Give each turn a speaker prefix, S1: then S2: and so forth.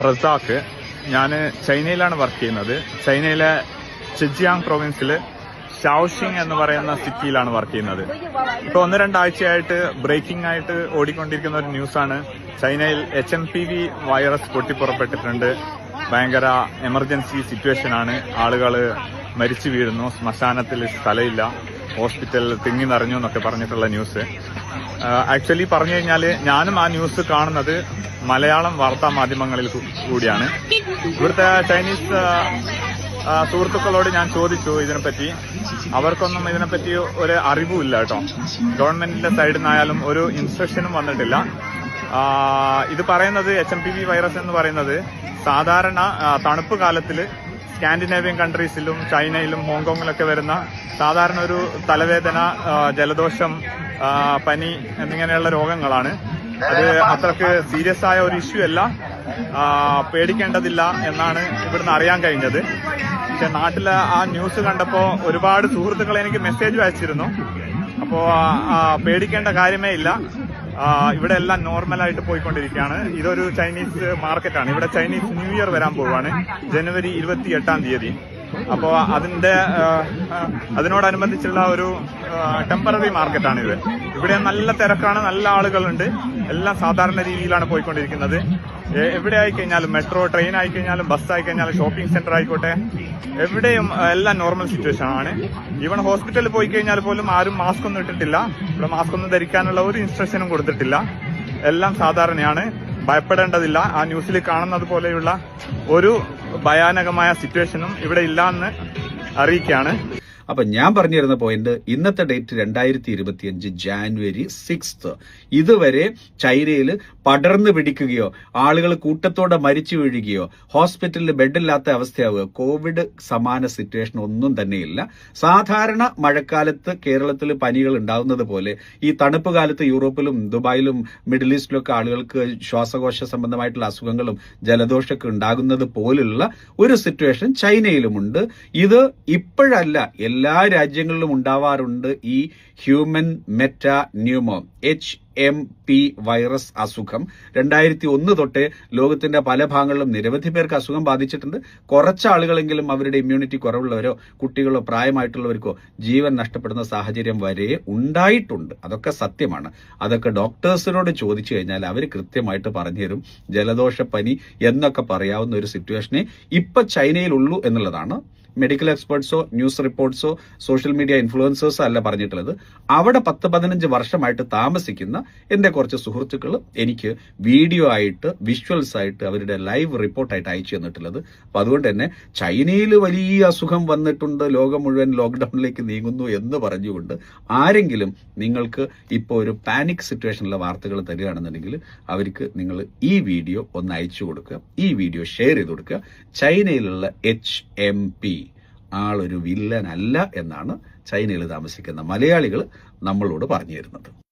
S1: റസാഖ്. ഞാൻ ചൈനയിലാണ് വർക്ക് ചെയ്യുന്നത്. ചൈനയിലെ സിജിയാങ് പ്രൊവിൻസിൽ ഷാവോഷിങ് എന്ന് പറയുന്ന സിറ്റിയിലാണ് വർക്ക് ചെയ്യുന്നത്. ഇപ്പൊ 1-2 ആഴ്ചയായിട്ട് ബ്രേക്കിംഗ് ആയിട്ട് ഓടിക്കൊണ്ടിരിക്കുന്ന ഒരു ന്യൂസാണ്. ചൈനയിൽ HMPV വൈറസ് പൊട്ടിപ്പുറപ്പെട്ടിട്ടുണ്ട്. ഭയങ്കര എമർജൻസി സിറ്റുവേഷൻ ആണ്. ആളുകൾ മരിച്ചു വീഴുന്നു, ശ്മശാനത്തിൽ സ്ഥലമില്ല, ഹോസ്പിറ്റൽ തിങ്ങി നിറഞ്ഞു എന്നൊക്കെ പറഞ്ഞിട്ടുള്ള ന്യൂസ്. ആക്ച്വലി പറഞ്ഞു കഴിഞ്ഞാൽ ഞാനും ആ ന്യൂസ് കാണുന്നത് മലയാളം വാർത്താ മാധ്യമങ്ങളിൽ കൂടിയാണ്. ഇവിടുത്തെ ചൈനീസ് സുഹൃത്തുക്കളോട് ഞാൻ ചോദിച്ചു ഇതിനെപ്പറ്റി. അവർക്കൊന്നും ഇതിനെപ്പറ്റി ഒരു അറിവുമില്ല കേട്ടോ. ഗവൺമെന്റിന്റെ സൈഡിൽ നിന്നായാലും ഒരു ഇൻസ്ട്രക്ഷനും വന്നിട്ടില്ല. ഇത് പറയുന്നത് HMPV വൈറസ് എന്ന് പറയുന്നത് സാധാരണ തണുപ്പ് കാലത്തിൽ സ്കാൻഡിനേവിയൻ കൺട്രീസിലും ചൈനയിലും ഹോങ്കോങ്ങിലൊക്കെ വരുന്ന സാധാരണ ഒരു തലവേദന, ജലദോഷം, പനി എന്നിങ്ങനെയുള്ള രോഗങ്ങളാണ്. അത് അത്രക്ക് സീരിയസ് ആയ ഒരു ഇഷ്യൂ അല്ല, പേടിക്കേണ്ടതില്ല എന്നാണ് ഇവിടുന്ന് അറിയാൻ കഴിഞ്ഞത്. പക്ഷെ നാട്ടിലെ ആ ന്യൂസ് കണ്ടപ്പോൾ ഒരുപാട് സുഹൃത്തുക്കൾ എനിക്ക് മെസ്സേജ് അയച്ചിരുന്നു. അപ്പോൾ പേടിക്കേണ്ട കാര്യമേ ഇല്ല, ഇവിടെ എല്ലാം നോർമലായിട്ട് പോയിക്കൊണ്ടിരിക്കുകയാണ്. ഇതൊരു ചൈനീസ് മാർക്കറ്റാണ്. ഇവിടെ ചൈനീസ് ന്യൂ ഇയർ വരാൻ പോവുകയാണ് ജനുവരി 28-ാം തീയതി. അപ്പോൾ അതിനോടനുബന്ധിച്ചുള്ള ഒരു ടെമ്പററി മാർക്കറ്റാണ് ഇത്. ഇവിടെ നല്ല തിരക്കാണ്, നല്ല ആളുകളുണ്ട്. എല്ലാം സാധാരണ രീതിയിലാണ് പോയിക്കൊണ്ടിരിക്കുന്നത്. എവിടെ ആയിക്കഴിഞ്ഞാലും, മെട്രോ ട്രെയിൻ ആയിക്കഴിഞ്ഞാലും, ബസ് ആയിക്കഴിഞ്ഞാലും, ഷോപ്പിംഗ് സെന്റർ ആയിക്കോട്ടെ, എവിടെയും എല്ലാം നോർമൽ സിറ്റുവേഷൻ ആണ്. ഈവൻ ഹോസ്പിറ്റലിൽ പോയി കഴിഞ്ഞാൽ പോലും ആരും മാസ്ക് ഒന്നും ഇട്ടിട്ടില്ല. ഇവിടെ മാസ്ക് ഒന്നും ധരിക്കാനുള്ള ഒരു ഇൻസ്ട്രക്ഷനും കൊടുത്തിട്ടില്ല. എല്ലാം സാധാരണയാണ്, ഭയപ്പെടേണ്ടതില്ല. ആ ന്യൂസിൽ കാണുന്നത് പോലെയുള്ള ഒരു ഭയാനകമായ സിറ്റുവേഷനും ഇവിടെ ഇല്ല എന്ന് അറിയിക്കുകയാണ്.
S2: അപ്പൊ ഞാൻ പറഞ്ഞിരുന്ന പോയിന്റ്, ഇന്നത്തെ ഡേറ്റ് 2025 ജാനുവരി 6. ഇതുവരെ ചൈനയിൽ പടർന്നു പിടിക്കുകയോ ആളുകൾ കൂട്ടത്തോടെ മരിച്ചു വീഴുകയോ ഹോസ്പിറ്റലിൽ ബെഡില്ലാത്ത അവസ്ഥയാവുകയോ കോവിഡ് സമാന സിറ്റുവേഷൻ ഒന്നും തന്നെയില്ല. സാധാരണ മഴക്കാലത്ത് കേരളത്തിൽ പനികൾ ഉണ്ടാവുന്നത് പോലെ ഈ തണുപ്പ് കാലത്ത് യൂറോപ്പിലും ദുബായിലും മിഡിൽ ഈസ്റ്റിലൊക്കെ ആളുകൾക്ക് ശ്വാസകോശ സംബന്ധമായിട്ടുള്ള അസുഖങ്ങളും ജലദോഷമൊക്കെ ഉണ്ടാകുന്നത് പോലുള്ള ഒരു സിറ്റുവേഷൻ ചൈനയിലുമുണ്ട്. ഇത് ഇപ്പോഴല്ല, എല്ലാ രാജ്യങ്ങളിലും ഉണ്ടാവാറുണ്ട് ഈ human meta pneumo HMP virus അസുഖം. 2001 തൊട്ടേ ലോകത്തിന്റെ പല ഭാഗങ്ങളിലും നിരവധി പേർക്ക് അസുഖം ബാധിച്ചിട്ടുണ്ട്. കുറച്ചാളുകളെങ്കിലും അവരുടെ ഇമ്മ്യൂണിറ്റി കുറവുള്ളവരോ കുട്ടികളോ പ്രായമായിട്ടുള്ളവർക്കോ ജീവൻ നഷ്ടപ്പെടുന്ന സാഹചര്യം വരെ ഉണ്ടായിട്ടുണ്ട്. അതൊക്കെ സത്യമാണ്. അതൊക്കെ ഡോക്ടേഴ്സിനോട് ചോദിച്ചു കഴിഞ്ഞാൽ അവർ കൃത്യമായിട്ട് പറഞ്ഞുതരും. ജലദോഷപ്പനി എന്നൊക്കെ പറയാവുന്ന ഒരു സിറ്റുവേഷനെ ഇപ്പൊ ചൈനയിലുള്ളൂ എന്നുള്ളതാണ്. മെഡിക്കൽ എക്സ്പേർട്സോ ന്യൂസ് റിപ്പോർട്ട്സോ സോഷ്യൽ മീഡിയ ഇൻഫ്ലുവൻസേഴ്സോ അല്ല പറഞ്ഞിട്ടുള്ളത്. അവിടെ 10-15 വർഷമായിട്ട് താമസിക്കുന്ന എന്റെ കുറച്ച് സുഹൃത്തുക്കൾ എനിക്ക് വീഡിയോ ആയിട്ട്, വിഷ്വൽസ് ആയിട്ട്, അവരുടെ ലൈവ് റിപ്പോർട്ടായിട്ട് അയച്ചു തന്നിട്ടുള്ളത്. അപ്പൊ അതുകൊണ്ട് തന്നെ ചൈനയിൽ വലിയ അസുഖം വന്നിട്ടുണ്ട്, ലോകം മുഴുവൻ ലോക്ക്ഡൌണിലേക്ക് നീങ്ങുന്നു എന്ന് പറഞ്ഞുകൊണ്ട് ആരെങ്കിലും നിങ്ങൾക്ക് ഇപ്പോൾ ഒരു പാനിക് സിറ്റുവേഷനിലെ വാർത്തകൾ തരികയാണെന്നുണ്ടെങ്കിൽ അവർക്ക് നിങ്ങൾ ഈ വീഡിയോ ഒന്ന് അയച്ചു കൊടുക്കുക, ഈ വീഡിയോ ഷെയർ ചെയ്ത് കൊടുക്കുക. ചൈനയിലുള്ള HMP ആളൊരു വില്ലനല്ല എന്നാണ് ചൈനയിൽ താമസിക്കുന്ന മലയാളികൾ നമ്മളോട് പറഞ്ഞു തരുന്നത്.